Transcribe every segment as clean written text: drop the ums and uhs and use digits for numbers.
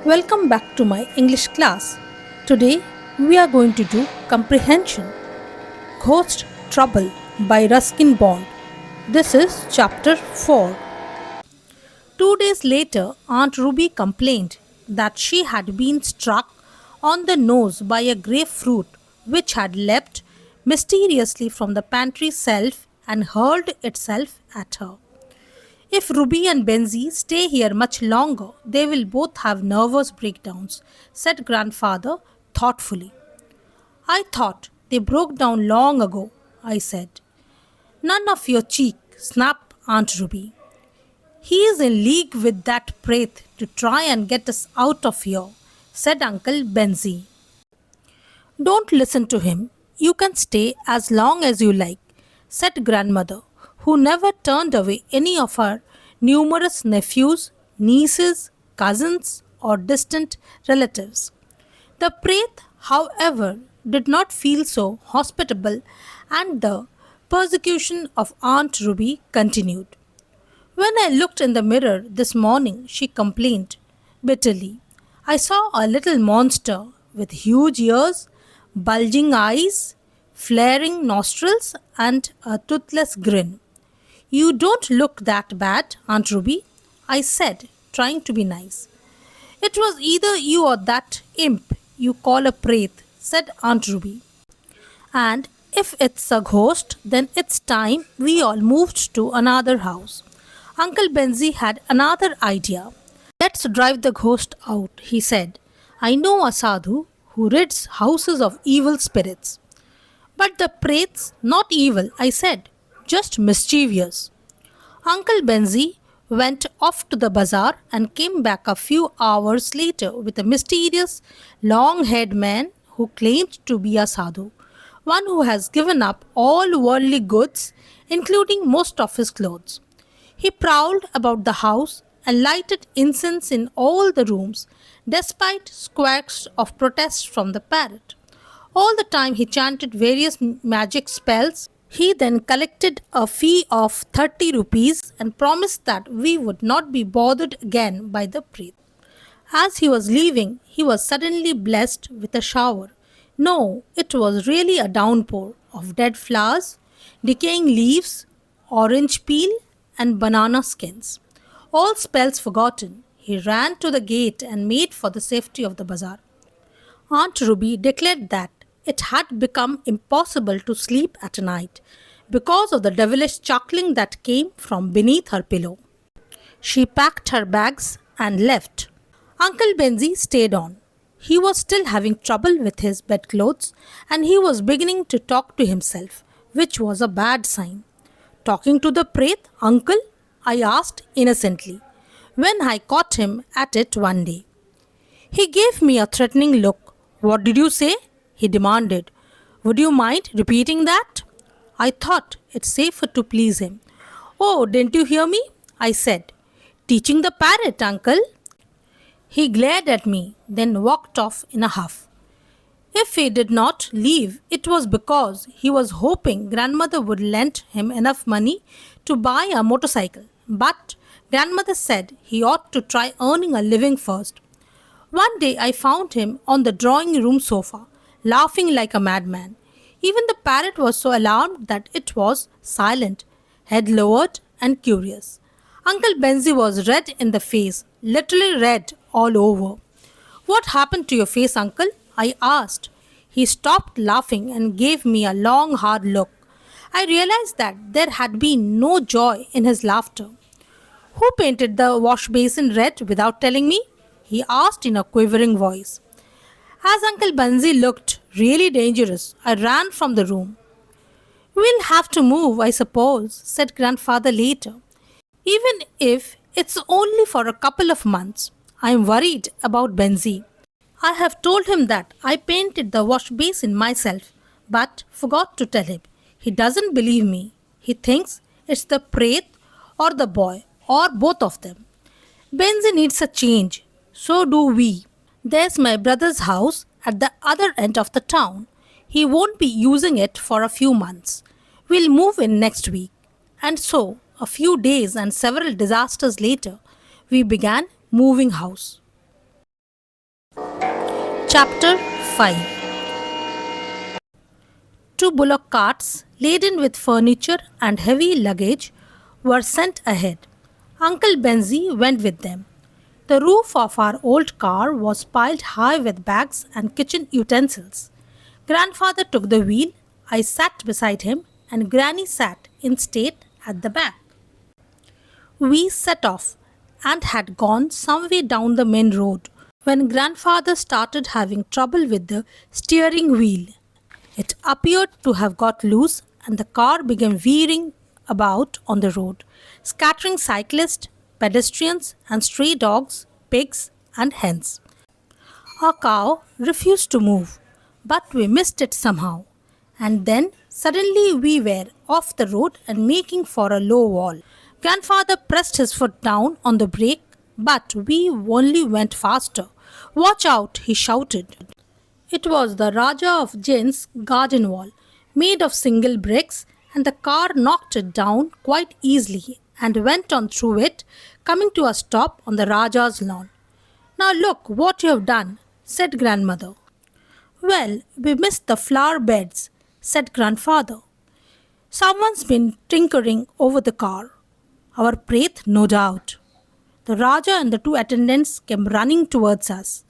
Welcome back to my English class. Today we are going to do Comprehension. Ghost Trouble by Ruskin Bond. This is chapter 4. 2 days later, Aunt Ruby complained that she had been struck on the nose by a grapefruit which had leapt mysteriously from the pantry shelf and hurled itself at her. If Ruby and Benzie stay here much longer, they will both have nervous breakdowns, said Grandfather thoughtfully. I thought they broke down long ago, I said. None of your cheek, snapped Aunt Ruby. He is in league with that Prath to try and get us out of here, said Uncle Benzie. Don't listen to him. You can stay as long as you like, said Grandmother, who never turned away any of her numerous nephews, nieces, cousins, or distant relatives. The Prath, however, did not feel so hospitable, and the persecution of Aunt Ruby continued. When I looked in the mirror this morning, she complained bitterly. I saw a little monster with huge ears, bulging eyes, flaring nostrils, and a toothless grin. You don't look that bad, Aunt Ruby, I said, trying to be nice. It was either you or that imp you call a Prath, said Aunt Ruby. And if it's a ghost, then it's time we all moved to another house. Uncle Benzie had another idea. Let's drive the ghost out, he said. I know a sadhu who rids houses of evil spirits. But the Prath's not evil, I said, just mischievous. Uncle Benzie went off to the bazaar and came back a few hours later with a mysterious, long-haired man who claimed to be a sadhu, one who has given up all worldly goods, including most of his clothes. He prowled about the house and lighted incense in all the rooms, despite squawks of protest from the parrot. All the time he chanted various magic spells. He then collected a fee of 30 rupees and promised that we would not be bothered again by the Prath. As he was leaving, he was suddenly blessed with a shower. No, it was really a downpour of dead flowers, decaying leaves, orange peel, and banana skins. All spells forgotten, he ran to the gate and made for the safety of the bazaar. Aunt Ruby declared that it had become impossible to sleep at night because of the devilish chuckling that came from beneath her pillow. She packed her bags and left. Uncle Benzie stayed on. He was still having trouble with his bedclothes and he was beginning to talk to himself, which was a bad sign. Talking to the Prath, Uncle? I asked innocently, when I caught him at it one day. He gave me a threatening look. What did you say? He demanded. Would you mind repeating that? I thought it safer to please him. Oh, didn't you hear me? I said. Teaching the parrot, Uncle. He glared at me, then walked off in a huff. If he did not leave, it was because he was hoping Grandmother would lend him enough money to buy a motorcycle. But Grandmother said he ought to try earning a living first. One day I found him on the drawing room sofa, laughing like a madman. Even the parrot was so alarmed that it was silent, head lowered and curious. Uncle Benzie was red in the face, literally red all over. What happened to your face, Uncle? I asked. He stopped laughing and gave me a long, hard look. I realized that there had been no joy in his laughter. Who painted the wash basin red without telling me? He asked in a quivering voice. As Uncle Benzie looked really dangerous, I ran from the room. We'll have to move, I suppose, said Grandfather later. Even if it's only for a couple of months. I'm worried about Benzie. I have told him that I painted the wash basin myself, but forgot to tell him. He doesn't believe me. He thinks it's the Prath or the boy or both of them. Benzie needs a change. So do we. There's my brother's house at the other end of the town. He won't be using it for a few months. We'll move in next week. And so, a few days and several disasters later, we began moving house. Chapter 5. Two bullock carts laden with furniture and heavy luggage were sent ahead. Uncle Benzie went with them. The roof of our old car was piled high with bags and kitchen utensils. Grandfather took the wheel, I sat beside him, and Granny sat in state at the back. We set off and had gone some way down the main road when Grandfather started having trouble with the steering wheel. It appeared to have got loose and the car began veering about on the road, scattering cyclists, pedestrians, and stray dogs, pigs, and hens. Our cow refused to move, but we missed it somehow. And then suddenly we were off the road and making for a low wall. Grandfather pressed his foot down on the brake, but we only went faster. "Watch out!" he shouted. It was the Raja of Jin's garden wall, made of single bricks, and the car knocked it down quite easily and went on through it, coming to a stop on the Raja's lawn. "Now look what you have done," said Grandmother. "Well, we missed the flower beds," said Grandfather. "Someone's been tinkering over the car. Our Preth, no doubt." The Raja and the two attendants came running towards us.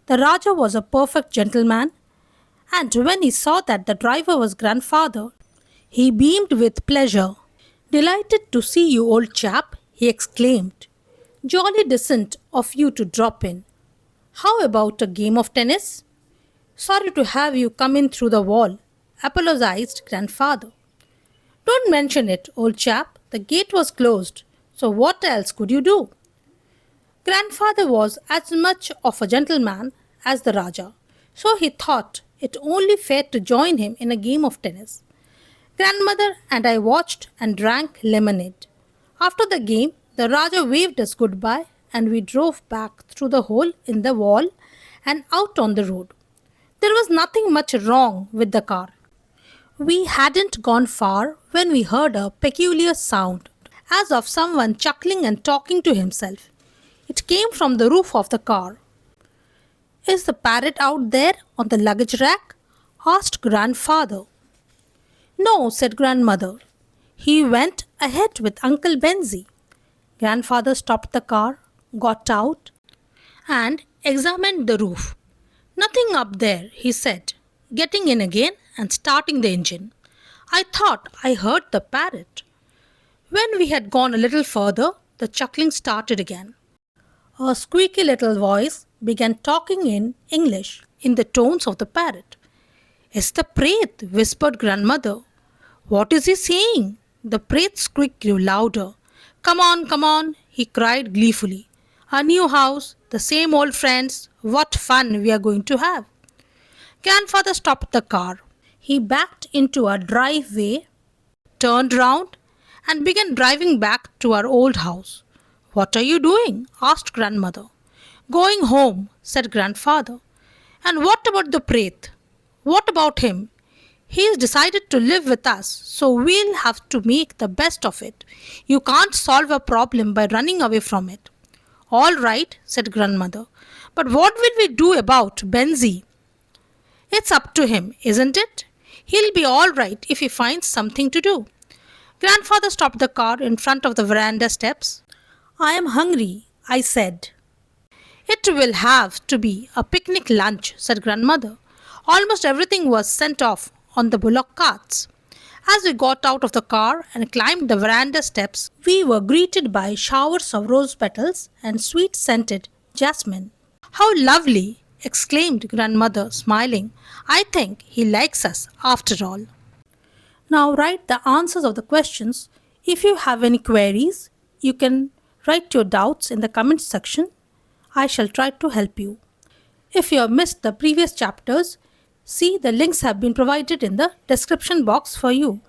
The Raja was a perfect gentleman, and when he saw that the driver was Grandfather, he beamed with pleasure. "Delighted to see you, old chap," he exclaimed. "Jolly decent of you to drop in. How about a game of tennis?" "Sorry to have you come in through the wall," apologized Grandfather. "Don't mention it, old chap. The gate was closed, so what else could you do?" Grandfather was as much of a gentleman as the Raja, so he thought it only fair to join him in a game of tennis. Grandmother and I watched and drank lemonade. After the game, the Raja waved us goodbye and we drove back through the hole in the wall and out on the road. There was nothing much wrong with the car. We hadn't gone far when we heard a peculiar sound, as of someone chuckling and talking to himself. It came from the roof of the car. "Is the parrot out there on the luggage rack?" asked Grandfather. "No," said Grandmother. "He went ahead with Uncle Benzie." Grandfather stopped the car, got out, and examined the roof. "Nothing up there," he said, getting in again and starting the engine. "I thought I heard the parrot." When we had gone a little further, the chuckling started again. A squeaky little voice began talking in English in the tones of the parrot. "It's the Preth," whispered Grandmother. "What is he saying?" The Preth's squeak grew louder. Come on," he cried gleefully. "A new house, the same old friends. What fun we are going to have." Grandfather stopped the car. He backed into a driveway, turned round, and began driving back to our old house. "What are you doing?" asked Grandmother. "Going home," said Grandfather. "And what about the Preth?" "What about him? He's decided to live with us, so we'll have to make the best of it. You can't solve a problem by running away from it." "All right," said Grandmother. "But what will we do about Benzie?" "It's up to him, isn't it? He'll be all right if he finds something to do." Grandfather stopped the car in front of the veranda steps. "I am hungry," I said. "It will have to be a picnic lunch," said Grandmother. Almost everything was sent off on the bullock carts. As we got out of the car and climbed the veranda steps, we were greeted by showers of rose petals and sweet-scented jasmine. "How lovely!" exclaimed Grandmother, smiling. "I think he likes us after all." Now write the answers of the questions. If you have any queries, you can write your doubts in the comment section. I shall try to help you. If you have missed the previous chapters, see, the links have been provided in the description box for you.